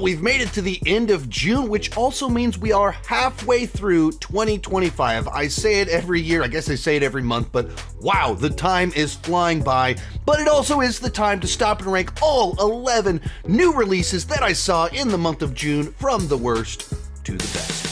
Well, we've made it to the end of June, which also means we are halfway through 2025. I say it every year, I guess I say it every month, but wow, the time is flying by. But it also is the time to stop and rank all 11 new releases that I saw in the month of June, from the worst to the best.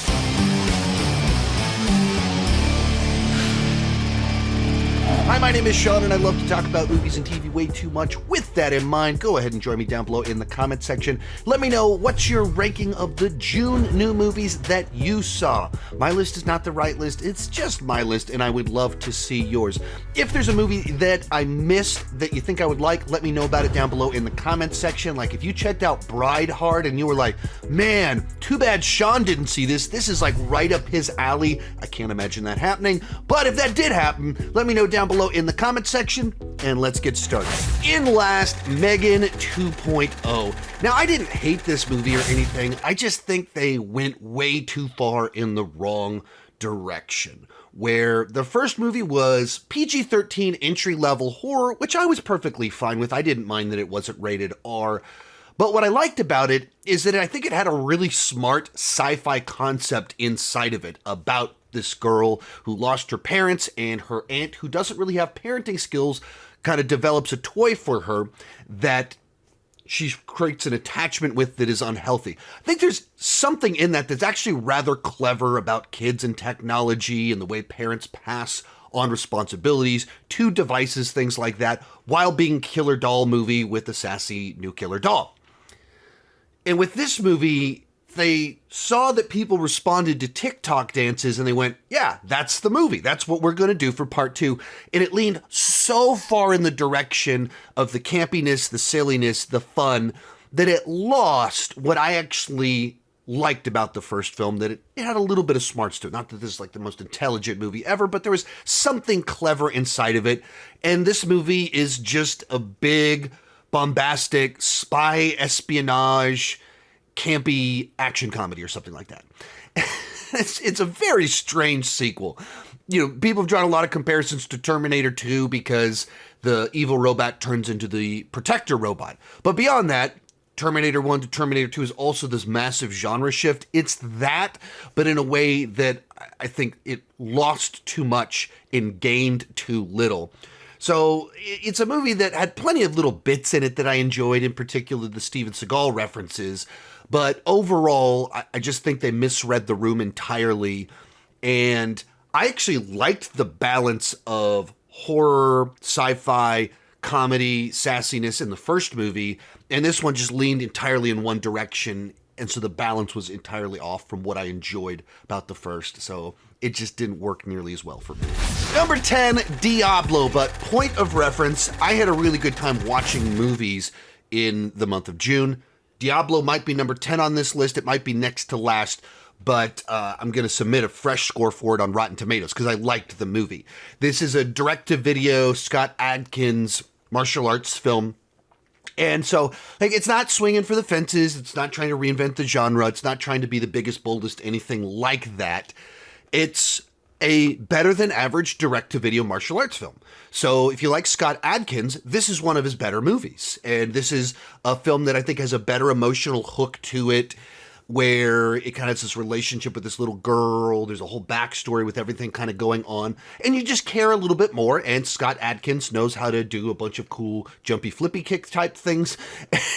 Hi, my name is Sean, and I love to talk about movies and TV way too much. With that in mind, go ahead and join me down below in the comment section. Let me know what's your ranking of the June new movies that you saw. My list is not the right list, it's just my list, and I would love to see yours. If there's a movie that I missed that you think I would like, let me know about it down below in the comment section. Like if you checked out Bride Hard and you were like, man, too bad Sean didn't see this. This is like right up his alley. I can't imagine that happening, but if that did happen, let me know down below in the comment section, and let's get started. In last, Megan 2.0. Now, I didn't hate this movie or anything, I just think they went way too far in the wrong direction. Where the first movie was PG-13 entry-level horror, which I was perfectly fine with. I didn't mind that it wasn't rated R. But what I liked about it is that I think it had a really smart sci-fi concept inside of it about this girl who lost her parents, and her aunt, who doesn't really have parenting skills, kind of develops a toy for her that she creates an attachment with that is unhealthy. I think there's something in that that's actually rather clever about kids and technology and the way parents pass on responsibilities to devices, things like that, while being a killer doll movie with a sassy new killer doll. And with this movie, they saw that people responded to TikTok dances and they went, yeah, that's the movie. That's what we're going to do for part 2. And it leaned so far in the direction of the campiness, the silliness, the fun, that it lost what I actually liked about the first film, that it had a little bit of smarts to it. Not that this is like the most intelligent movie ever, but there was something clever inside of it. And this movie is just a big, bombastic, spy espionage, campy action comedy or something like that. It's a very strange sequel. You know, people have drawn a lot of comparisons to Terminator 2 because the evil robot turns into the protector robot. But beyond that, Terminator 1 to Terminator 2 is also this massive genre shift. It's that, but in a way that I think it lost too much and gained too little. So it's a movie that had plenty of little bits in it that I enjoyed, in particular the Steven Seagal references. But overall, I just think they misread the room entirely. And I actually liked the balance of horror, sci-fi, comedy, sassiness in the first movie. And this one just leaned entirely in one direction. And so the balance was entirely off from what I enjoyed about the first. So it just didn't work nearly as well for me. Number 10, Diablo. But point of reference, I had a really good time watching movies in the month of June. Diablo might be number 10 on this list. It might be next to last, but I'm going to submit a fresh score for it on Rotten Tomatoes because I liked the movie. This is a direct-to-video Scott Adkins martial arts film. And so, like, it's not swinging for the fences. It's not trying to reinvent the genre. It's not trying to be the biggest, boldest, anything like that. It's a better than average direct-to-video martial arts film. So if you like Scott Adkins, this is one of his better movies. And this is a film that I think has a better emotional hook to it, where it kind of has this relationship with this little girl. There's a whole backstory with everything kind of going on. And you just care a little bit more. And Scott Adkins knows how to do a bunch of cool jumpy flippy kick type things.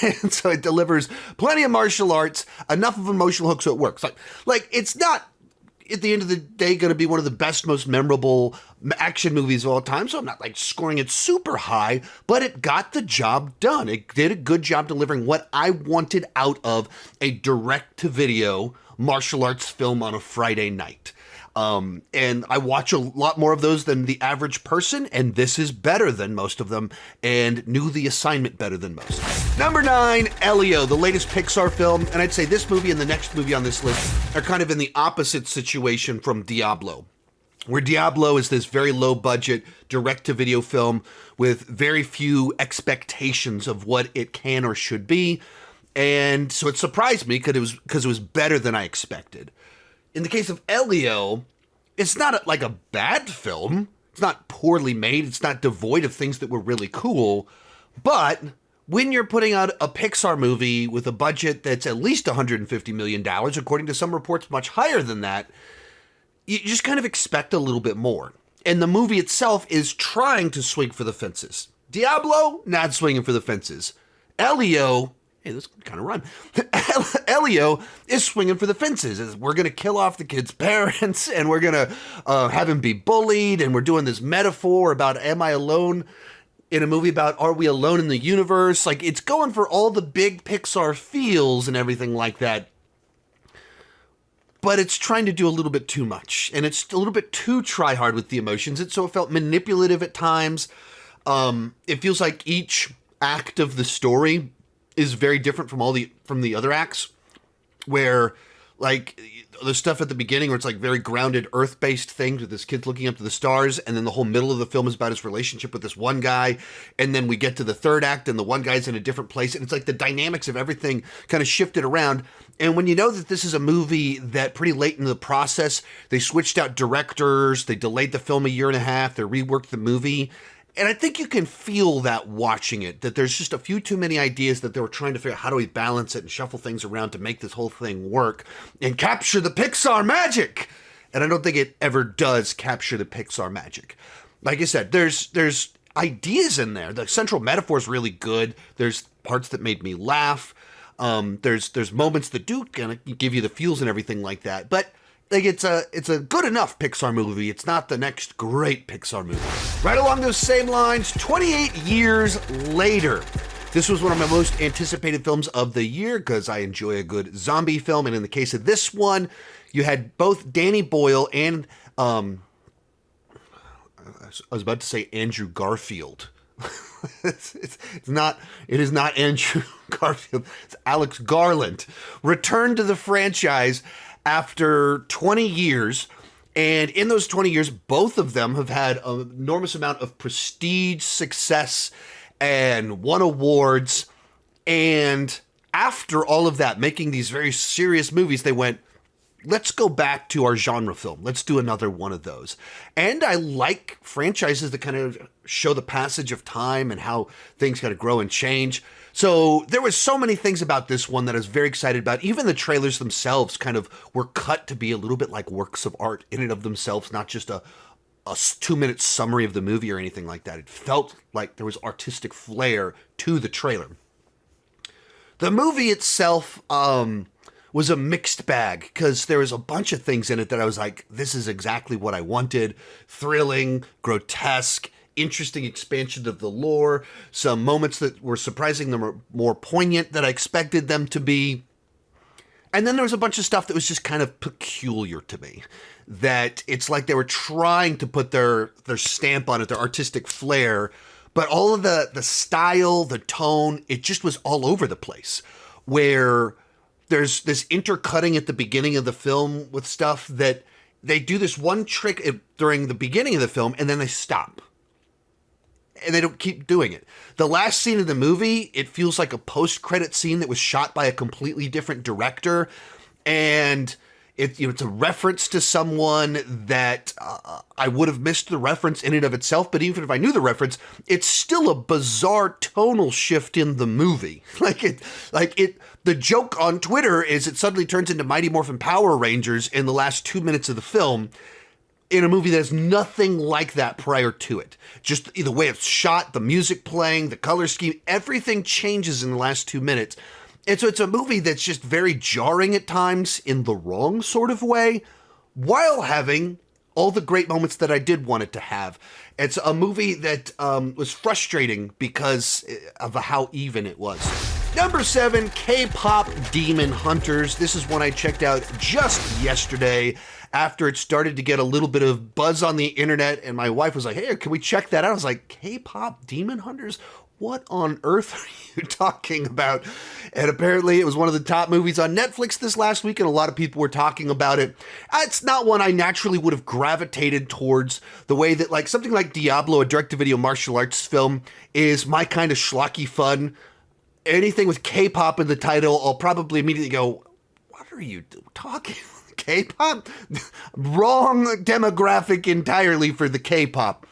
And so it delivers plenty of martial arts, enough of an emotional hook so it works. Like it's not, at the end of the day, going to be one of the best, most memorable action movies of all time. So I'm not like scoring it super high, but it got the job done. It did a good job delivering what I wanted out of a direct-to-video martial arts film on a Friday night. And I watch a lot more of those than the average person, and this is better than most of them, and knew the assignment better than most. Number 9, Elio, the latest Pixar film, and I'd say this movie and the next movie on this list are kind of in the opposite situation from Diablo, where Diablo is this very low-budget, direct-to-video film with very few expectations of what it can or should be, and so it surprised me because it was better than I expected. In the case of Elio, it's not like a bad film. It's not poorly made. It's not devoid of things that were really cool. But when you're putting out a Pixar movie with a budget that's at least $150 million, according to some reports much higher than that, you just kind of expect a little bit more. And the movie itself is trying to swing for the fences. Diablo, not swinging for the fences. Elio, hey, this kind of rhyme. Elio is swinging for the fences. We're going to kill off the kid's parents, and we're going to have him be bullied, and we're doing this metaphor about, am I alone in a movie about, are we alone in the universe? Like, it's going for all the big Pixar feels and everything like that. But it's trying to do a little bit too much, and it's a little bit too try hard with the emotions. So it felt manipulative at times. It feels like each act of the story is very different from the other acts, where like the stuff at the beginning where it's like very grounded earth-based things with this kid looking up to the stars, and then the whole middle of the film is about his relationship with this one guy, and then we get to the third act and the one guy's in a different place, and it's like the dynamics of everything kind of shifted around. And when you know that this is a movie that pretty late in the process, they switched out directors, they delayed the film a year and a half, they reworked the movie. And I think you can feel that watching it, that there's just a few too many ideas that they were trying to figure out how do we balance it and shuffle things around to make this whole thing work and capture the Pixar magic. And I don't think it ever does capture the Pixar magic. Like I said, there's ideas in there. The central metaphor is really good. There's parts that made me laugh. There's moments that do kind of give you the feels and everything like that. But like it's a good enough Pixar movie. It's not the next great Pixar movie. Right along those same lines, 28 years later. This was one of my most anticipated films of the year because I enjoy a good zombie film. And in the case of this one, you had both Danny Boyle and I was about to say Andrew Garfield. It is not Andrew Garfield. It's Alex Garland. Returned to the franchise after 20 years, and in those 20 years, both of them have had an enormous amount of prestige, success, and won awards. And after all of that, making these very serious movies, they went, let's go back to our genre film. Let's do another one of those. And I like franchises that kind of show the passage of time and how things kind of grow and change. So there was so many things about this one that I was very excited about. Even the trailers themselves kind of were cut to be a little bit like works of art in and of themselves, not just a 2-minute summary of the movie or anything like that. It felt like there was artistic flair to the trailer. The movie itself was a mixed bag because there was a bunch of things in it that I was like, this is exactly what I wanted. Thrilling, grotesque, interesting expansion of the lore, some moments that were surprisingly more poignant than I expected them to be. And then there was a bunch of stuff that was just kind of peculiar to me, that it's like they were trying to put their stamp on it, their artistic flair, but all of the style, the tone, it just was all over the place, where there's this intercutting at the beginning of the film with stuff that they do this one trick during the beginning of the film and then they stop. And they don't keep doing it. The last scene of the movie, it feels like a post-credit scene that was shot by a completely different director. And it's a reference to someone that I would have missed the reference in and of itself. But even if I knew the reference, it's still a bizarre tonal shift in the movie. The joke on Twitter is it suddenly turns into Mighty Morphin Power Rangers in the last 2 minutes of the film, in a movie that's nothing like that prior to it. Just the way it's shot, the music playing, the color scheme, everything changes in the last 2 minutes. And so it's a movie that's just very jarring at times in the wrong sort of way, while having all the great moments that I did want it to have. It's a movie that was frustrating because of how even it was. Number 7, K-Pop Demon Hunters. This is one I checked out just yesterday after it started to get a little bit of buzz on the internet, and my wife was like, hey, can we check that out? I was like, K-Pop Demon Hunters? What on earth are you talking about? And apparently it was one of the top movies on Netflix this last week, and a lot of people were talking about it. It's not one I naturally would have gravitated towards, the way that like something like Diablo, a direct-to-video martial arts film, is my kind of schlocky fun. Anything with K-pop in the title, I'll probably immediately go, what are you talking about? K-pop? Wrong demographic entirely for the K-pop.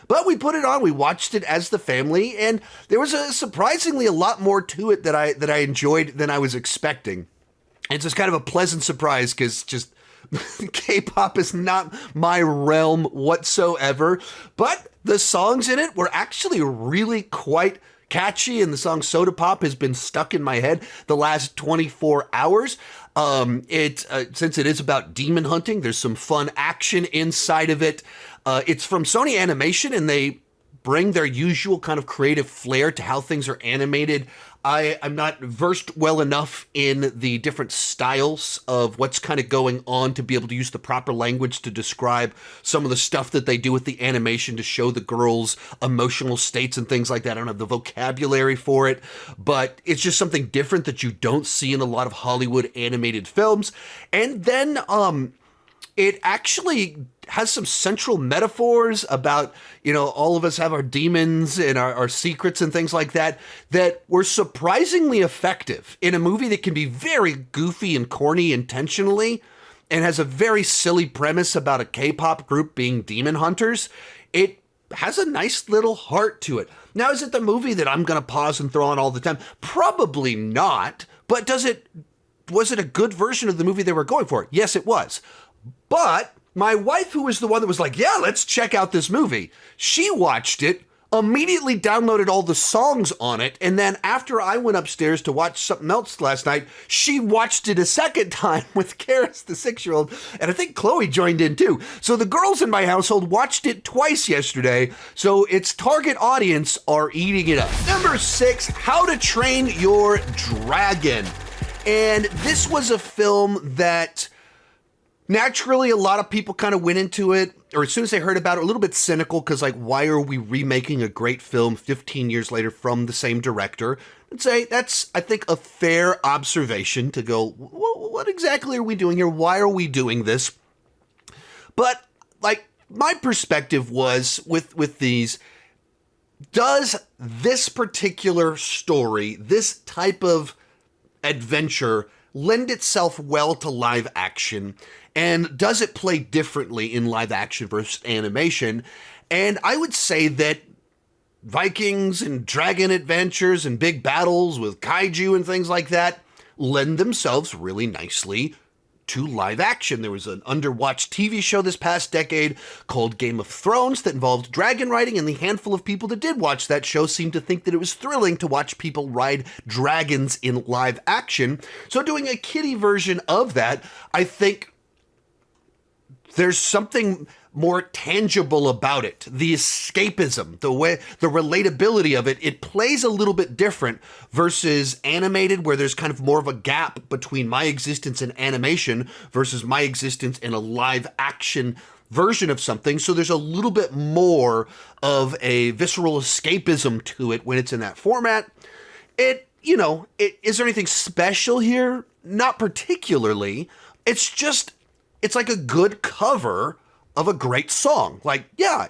But we put it on, we watched it as the family, and there was surprisingly a lot more to it that I enjoyed than I was expecting. It's just kind of a pleasant surprise because just K-pop is not my realm whatsoever, but the songs in it were actually really quite catchy, and the song Soda Pop has been stuck in my head the last 24 hours. Since it is about demon hunting, there's some fun action inside of it. It's from Sony Animation, and they bring their usual kind of creative flair to how things are animated. I'm not versed well enough in the different styles of what's kind of going on to be able to use the proper language to describe some of the stuff that they do with the animation to show the girls' emotional states and things like that. I don't have the vocabulary for it, but it's just something different that you don't see in a lot of Hollywood animated films. And then it actually has some central metaphors about, all of us have our demons and our secrets and things like that were surprisingly effective in a movie that can be very goofy and corny intentionally and has a very silly premise about a K-pop group being demon hunters. It has a nice little heart to it. Now, is it the movie that I'm going to pause and throw on all the time? Probably not, but was it a good version of the movie they were going for? Yes, it was. But my wife, who was the one that was like, yeah, let's check out this movie, she watched it, immediately downloaded all the songs on it, and then after I went upstairs to watch something else last night, she watched it a second time with Karis, the 6-year-old, and I think Chloe joined in too. So the girls in my household watched it twice yesterday, so its target audience are eating it up. Number 6, How to Train Your Dragon. And this was a film that naturally, a lot of people kind of went into it, or as soon as they heard about it, a little bit cynical because, why are we remaking a great film 15 years later from the same director? I'd say that's, I think, a fair observation to go, what exactly are we doing here? Why are we doing this? But, my perspective was with these, does this particular story, this type of adventure, lend itself well to live action? And does it play differently in live action versus animation? And I would say that Vikings and dragon adventures and big battles with kaiju and things like that lend themselves really nicely to live action. There was an underwatched TV show this past decade called Game of Thrones that involved dragon riding, and the handful of people that did watch that show seemed to think that it was thrilling to watch people ride dragons in live action. So doing a kiddie version of that, I think there's something more tangible about it. The escapism, the relatability of it, it plays a little bit different versus animated, where there's kind of more of a gap between my existence in animation versus my existence in a live action version of something. So there's a little bit more of a visceral escapism to it when it's in that format. Is there anything special here? Not particularly. It's like a good cover of a great song.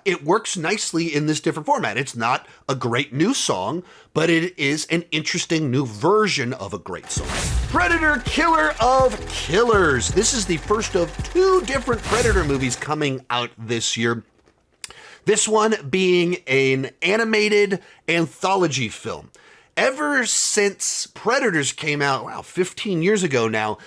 It works nicely in this different format. It's not a great new song, but it is an interesting new version of a great song. Predator, Killer of Killers. This is the first of 2 different Predator movies coming out this year. This one being an animated anthology film. Ever since Predators came out, 15 years ago now,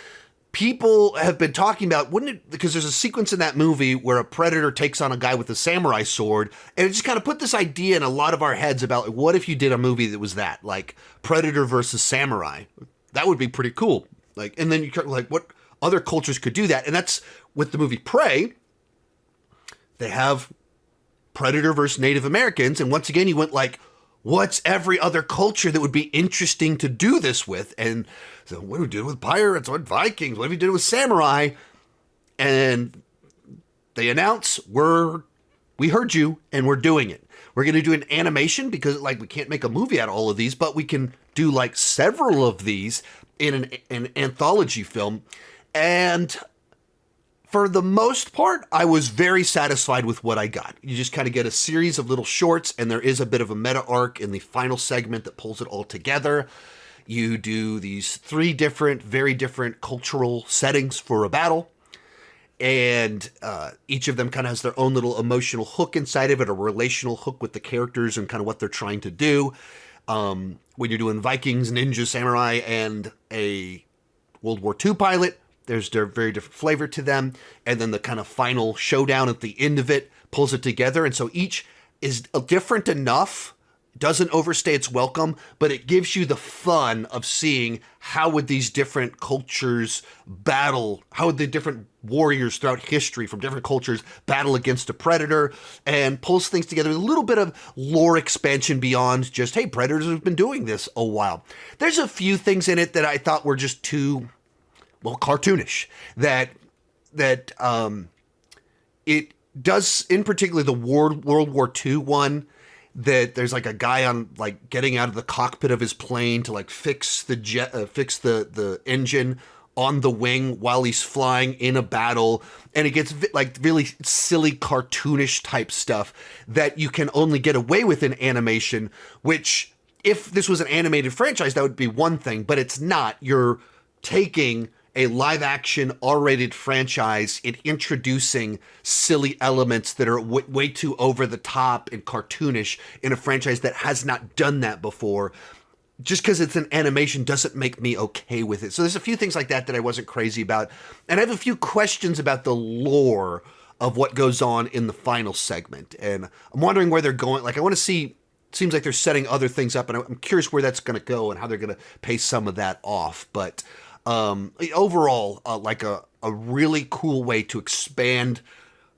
people have been talking about, because there's a sequence in that movie where a predator takes on a guy with a samurai sword, and it just kind of put this idea in a lot of our heads about what if you did a movie that was that, like Predator versus Samurai? That would be pretty cool. And then you what other cultures could do that? And that's with the movie Prey. They have Predator versus Native Americans, and once again you went what's every other culture that would be interesting to do this with? And so what do we do with pirates? What Vikings? What have you done with samurai? And they announce, we heard you and we're doing it. We're going to do an animation because we can't make a movie out of all of these, but we can do several of these in an anthology film. And for the most part, I was very satisfied with what I got. You just kind of get a series of little shorts, and there is a bit of a meta arc in the final segment that pulls it all together. You do these 3 very different cultural settings for a battle. and each of them kind of has their own little emotional hook inside of it, a relational hook with the characters and kind of what they're trying to do. When you're doing Vikings, ninja, samurai, and a World War II pilot, there's a very different flavor to them. And then the kind of final showdown at the end of it pulls it together. And so each is different enough, doesn't overstay its welcome, but it gives you the fun of seeing how would these different cultures battle, how would the different warriors throughout history from different cultures battle against a predator, and pulls things together with a little bit of lore expansion beyond just, hey, predators have been doing this a while. There's a few things in it that I thought were just too, well, cartoonish, that it does, in particular the World War II one, that there's like a guy on like getting out of the cockpit of his plane to like fix the the engine on the wing while he's flying in a battle, and it gets like really silly cartoonish type stuff that you can only get away with in animation, which if this was an animated franchise that would be one thing, but it's not. You're taking a live-action R-rated franchise and introducing silly elements that are way too over-the-top and cartoonish in a franchise that has not done that before. Just because it's an animation doesn't make me okay with it. So there's a few things like that that I wasn't crazy about. And I have a few questions about the lore of what goes on in the final segment. And I'm wondering where they're going. Like, I want to see, seems like they're setting other things up, and I'm curious where that's going to go and how they're going to pay some of that off. But overall, like a really cool way to expand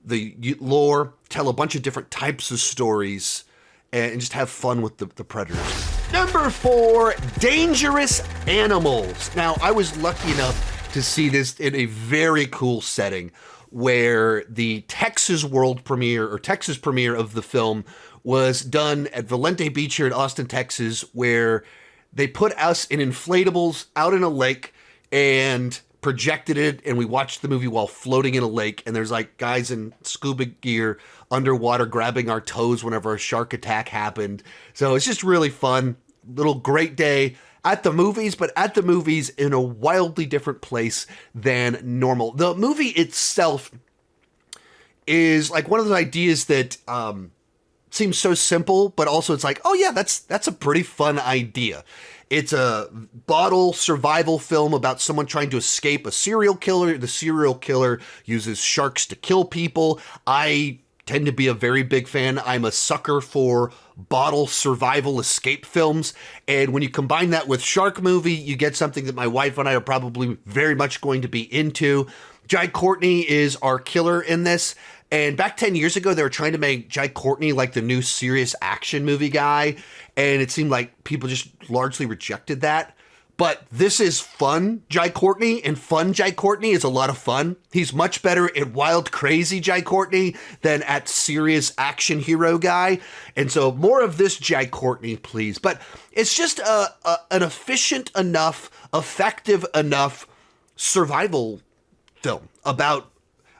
the lore, tell a bunch of different types of stories, and just have fun with the predators. Number 4, Dangerous Animals. Now, I was lucky enough to see this in a very cool setting where the Texas premiere of the film was done at Valente Beach here in Austin, Texas, where they put us in inflatables out in a lake and projected it, and we watched the movie while floating in a lake, and there's like guys in scuba gear underwater grabbing our toes whenever a shark attack happened. So it's just really fun. Little great day at the movies, but at the movies in a wildly different place than normal. The movie itself is like one of those ideas that seems so simple, but also it's like, oh yeah, that's a pretty fun idea. It's a bottle survival film about someone trying to escape a serial killer. The serial killer uses sharks to kill people. I tend to be a very big fan. I'm a sucker for bottle survival escape films. And when you combine that with shark movie, you get something that my wife and I are probably very much going to be into. Jai Courtney is our killer in this. And back 10 years ago, they were trying to make Jai Courtney like the new serious action movie guy. And it seemed like people just largely rejected that. But this is fun Jai Courtney, and fun Jai Courtney is a lot of fun. He's much better at wild, crazy Jai Courtney than at serious action hero guy. And so more of this Jai Courtney, please. But it's just an efficient enough, effective enough survival film about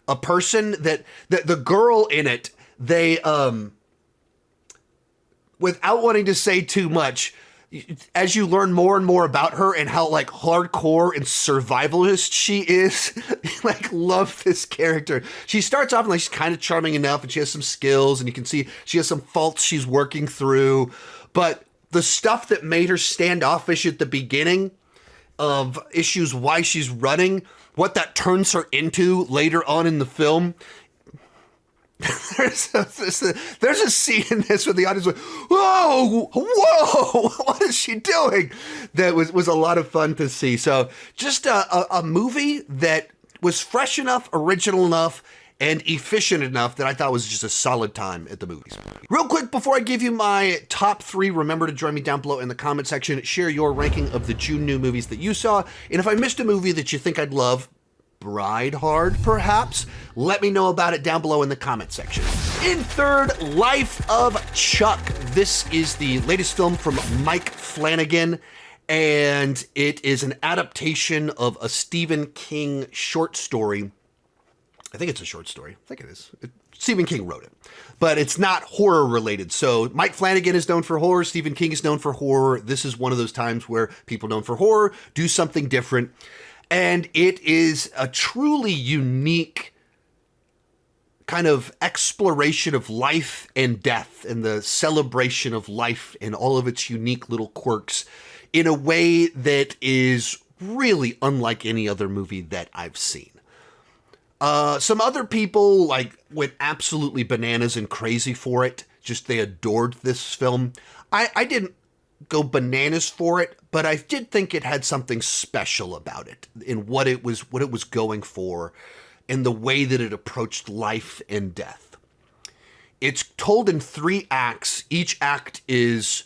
a person that the girl in it, they, without wanting to say too much, as you learn more and more about her and how like hardcore and survivalist she is, like love this character. She starts off like she's kind of charming enough and she has some skills and you can see she has some faults she's working through, but the stuff that made her standoffish at the beginning of issues why she's running, what that turns her into later on in the film. There's a scene in this where the audience was, whoa, what is she doing? That was a lot of fun to see. So just a movie that was fresh enough, original enough, and efficient enough that I thought was just a solid time at the movies. Real quick, before I give you my top 3, remember to join me down below in the comment section. Share your ranking of the June new movies that you saw. And if I missed a movie that you think I'd love, Bride Hard, perhaps? Let me know about it down below in the comment section. In third, Life of Chuck. This is the latest film from Mike Flanagan, and it is an adaptation of a Stephen King short story. I think it's a short story. I think it is. Stephen King wrote it, but it's not horror related. So Mike Flanagan is known for horror. Stephen King is known for horror. This is one of those times where people known for horror do something different. And it is a truly unique kind of exploration of life and death and the celebration of life and all of its unique little quirks in a way that is really unlike any other movie that I've seen. Some other people went absolutely bananas and crazy for it. Just they adored this film. I didn't go bananas for it, but I did think it had something special about it in what it was going for, and the way that it approached life and death. It's told in 3 acts. Each act is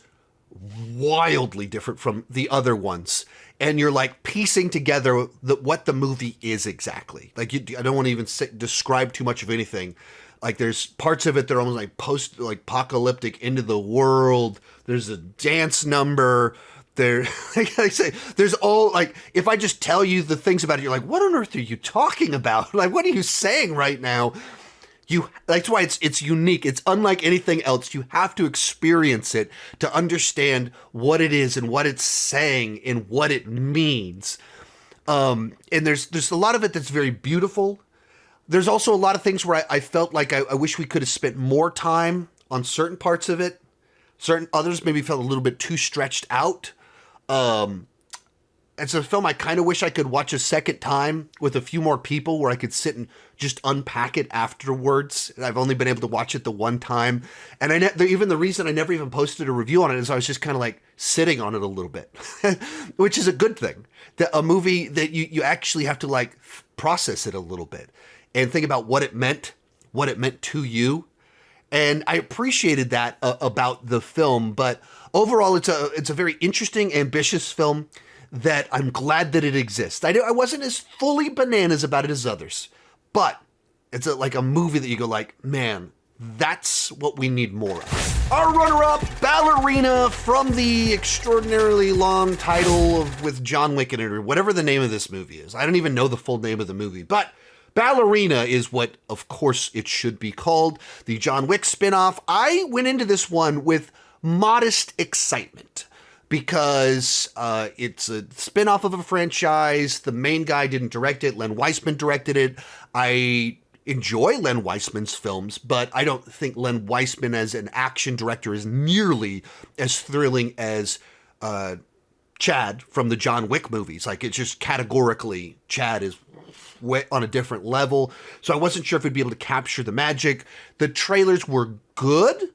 wildly different from the other ones. And you're piecing together what the movie is exactly. I don't want to even describe too much of anything. There's parts of it that are almost apocalyptic, into the world. There's a dance number. There, like I say, there's all if I just tell you the things about it, you're like, what on earth are you talking about? What are you saying right now? That's why it's unique. It's unlike anything else. You have to experience it to understand what it is and what it's saying and what it means. And there's a lot of it that's very beautiful. There's also a lot of things where I felt like I wish we could have spent more time on certain parts of it. Certain others maybe felt a little bit too stretched out. It's a film I kind of wish I could watch a second time with a few more people where I could sit and just unpack it afterwards. I've only been able to watch it the one time. And even the reason I never even posted a review on it is I was just kind of sitting on it a little bit, which is a good thing. A movie that you actually have to process it a little bit and think about what it meant to you. And I appreciated that about the film. But overall, it's a very interesting, ambitious film that I'm glad that it exists. I wasn't as fully bananas about it as others, but it's a movie that you go man, that's what we need more of. Our runner-up, Ballerina, from the extraordinarily long title with John Wick in it, or whatever the name of this movie is. I don't even know the full name of the movie, but Ballerina is what, of course, it should be called. The John Wick spinoff. I went into this one with modest excitement because it's a spinoff of a franchise. The main guy didn't direct it. Len Wiseman directed it. I enjoy Len Wiseman's films, but I don't think Len Wiseman as an action director is nearly as thrilling as Chad from the John Wick movies. It's just categorically, Chad is way on a different level. So I wasn't sure if it'd be able to capture the magic. The trailers were good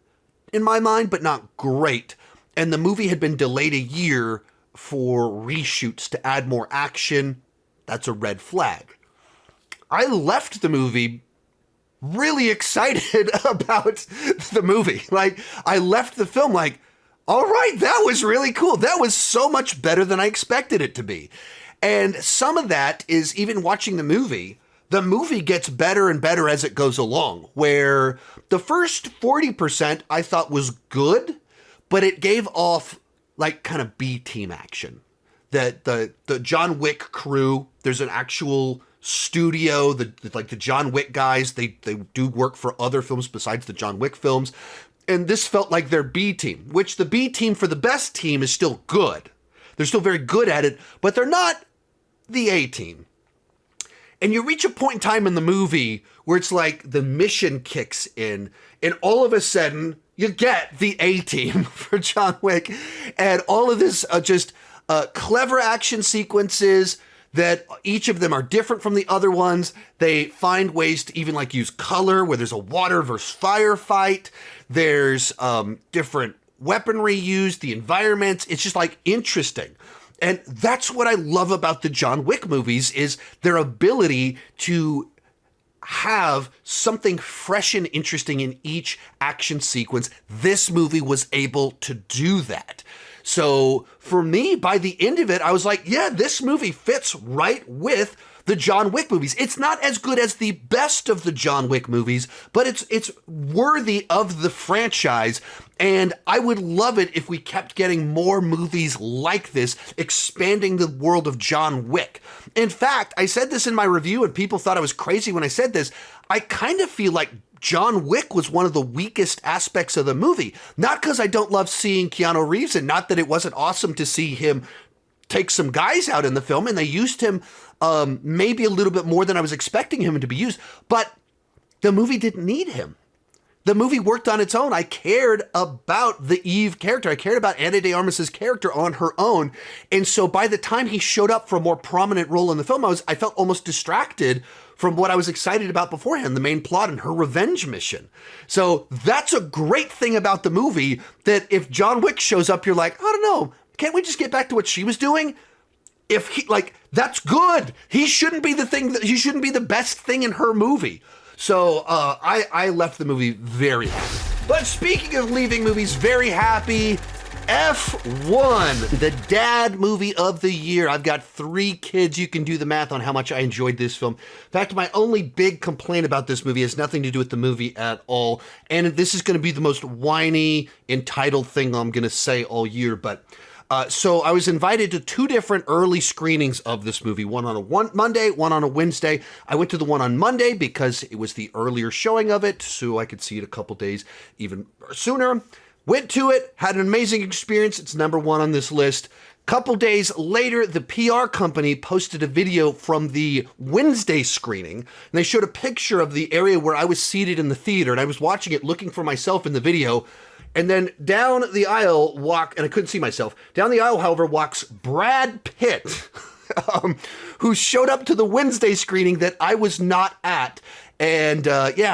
in my mind, but not great. And the movie had been delayed a year for reshoots to add more action. That's a red flag. I left the movie really excited about the movie. I left the film all right, that was really cool. That was so much better than I expected it to be. And some of that is even watching the movie gets better and better as it goes along, where the first 40% I thought was good, but it gave off kind of B-team action. The John Wick crew, there's an actual studio, the John Wick guys, they do work for other films besides the John Wick films. And this felt like their B team, which the B team for the best team is still good. They're still very good at it, but they're not the A team. And you reach a point in time in the movie where it's the mission kicks in, and all of a sudden you get the A team for John Wick, and all of this just clever action sequences that each of them are different from the other ones. They find ways to even use color, where there's a water versus fire fight. There's different weaponry used, the environments. It's just interesting. And that's what I love about the John Wick movies, is their ability to have something fresh and interesting in each action sequence. This movie was able to do that. So for me, by the end of it, I was yeah, this movie fits right with the John Wick movies. It's not as good as the best of the John Wick movies, but it's worthy of the franchise. And I would love it if we kept getting more movies like this, expanding the world of John Wick. In fact, I said this in my review and people thought I was crazy when I said this. I kind of feel like John Wick was one of the weakest aspects of the movie. Not because I don't love seeing Keanu Reeves, and not that it wasn't awesome to see him take some guys out in the film, and they used him maybe a little bit more than I was expecting him to be used. But the movie didn't need him. The movie worked on its own. I cared about the Eve character. I cared about Ana de Armas's character on her own. And so by the time he showed up for a more prominent role in the film, I felt almost distracted from what I was excited about beforehand, the main plot and her revenge mission. So that's a great thing about the movie, that if John Wick shows up, you're like, I don't know, can't we just get back to what she was doing? If he, like, that's good. He shouldn't be he shouldn't be the best thing in her movie. So I left the movie very happy. But speaking of leaving movies very happy, F1, the dad movie of the year. I've got 3 kids. You can do the math on how much I enjoyed this film. In fact, my only big complaint about this movie has nothing to do with the movie at all. And this is going to be the most whiny, entitled thing I'm going to say all year. But so I was invited to 2 different early screenings of this movie, one on a Monday, one on a Wednesday. I went to the one on Monday because it was the earlier showing of it, so I could see it a couple days even sooner. Went to it, had an amazing experience. It's number 1 on this list. Couple days later, the PR company posted a video from the Wednesday screening, and they showed a picture of the area where I was seated in the theater, and I was watching it looking for myself in the video. And then down the aisle and I couldn't see myself. Down the aisle, however, walks Brad Pitt, who showed up to the Wednesday screening that I was not at. And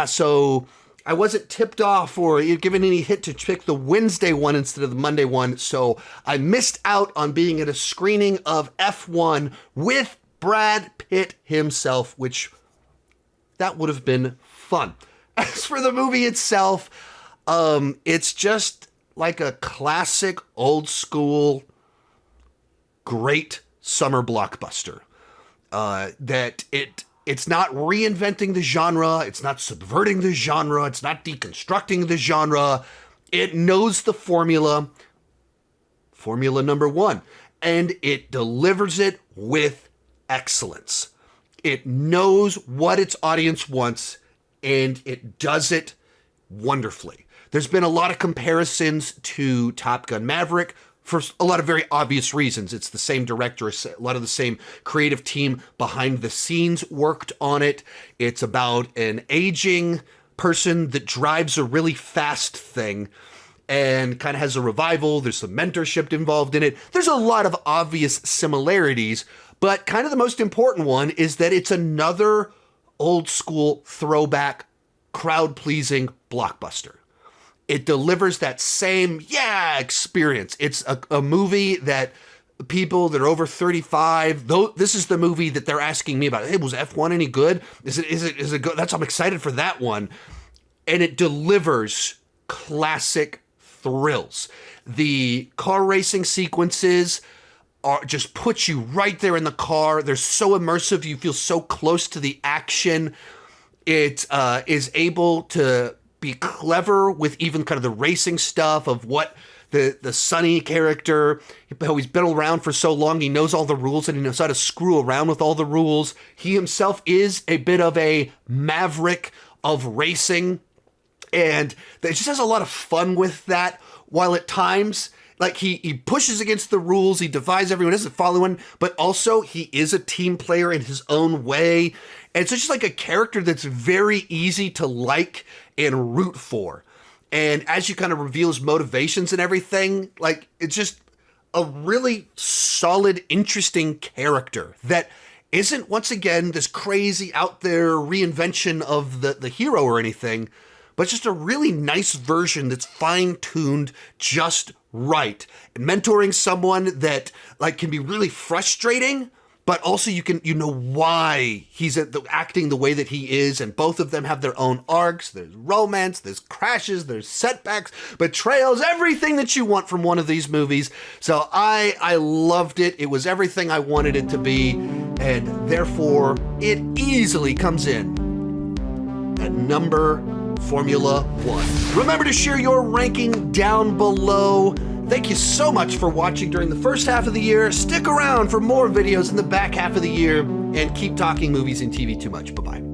so I wasn't tipped off or given any hint to pick the Wednesday one instead of the Monday one. So I missed out on being at a screening of F1 with Brad Pitt himself, which that would have been fun. As for the movie itself, it's just like a classic, old school, great summer blockbuster. It's not reinventing the genre. It's not subverting the genre. It's not deconstructing the genre. It knows the formula number 1, and it delivers it with excellence. It knows what its audience wants, and it does it wonderfully. There's been a lot of comparisons to Top Gun Maverick for a lot of very obvious reasons. It's the same director, a lot of the same creative team behind the scenes worked on it. It's about an aging person that drives a really fast thing and kind of has a revival. There's some mentorship involved in it. There's a lot of obvious similarities, but kind of the most important one is that it's another old school throwback, crowd-pleasing blockbuster. It delivers that same, experience. It's a movie that people that are over 35, though, this is the movie that they're asking me about. Hey, was F1 any good? Is it good? I'm excited for that one. And it delivers classic thrills. The car racing sequences just put you right there in the car. They're so immersive. You feel so close to the action. It is able to be clever with even kind of the racing stuff of what the Sonny character, how he's been around for so long, he knows all the rules and he knows how to screw around with all the rules. He himself is a bit of a maverick of racing, and it just has a lot of fun with that, while at times, like, he pushes against the rules, he defies everyone, doesn't follow one, but also he is a team player in his own way. And it's just like a character that's very easy to like and root for. And as you kind of reveal his motivations and everything, like, it's just a really solid, interesting character that isn't, once again, this crazy out there reinvention of the hero or anything, but just a really nice version that's fine-tuned just right. And mentoring someone that, like, can be really frustrating, but also you know why he's acting the way that he is, and both of them have their own arcs. There's romance, there's crashes, there's setbacks, betrayals, everything that you want from one of these movies. So I loved it. It was everything I wanted it to be, and therefore it easily comes in at number Formula 1. Remember to share your ranking down below. Thank you so much for watching during the first half of the year. Stick around for more videos in the back half of the year, and keep talking movies and TV too much. Bye-bye.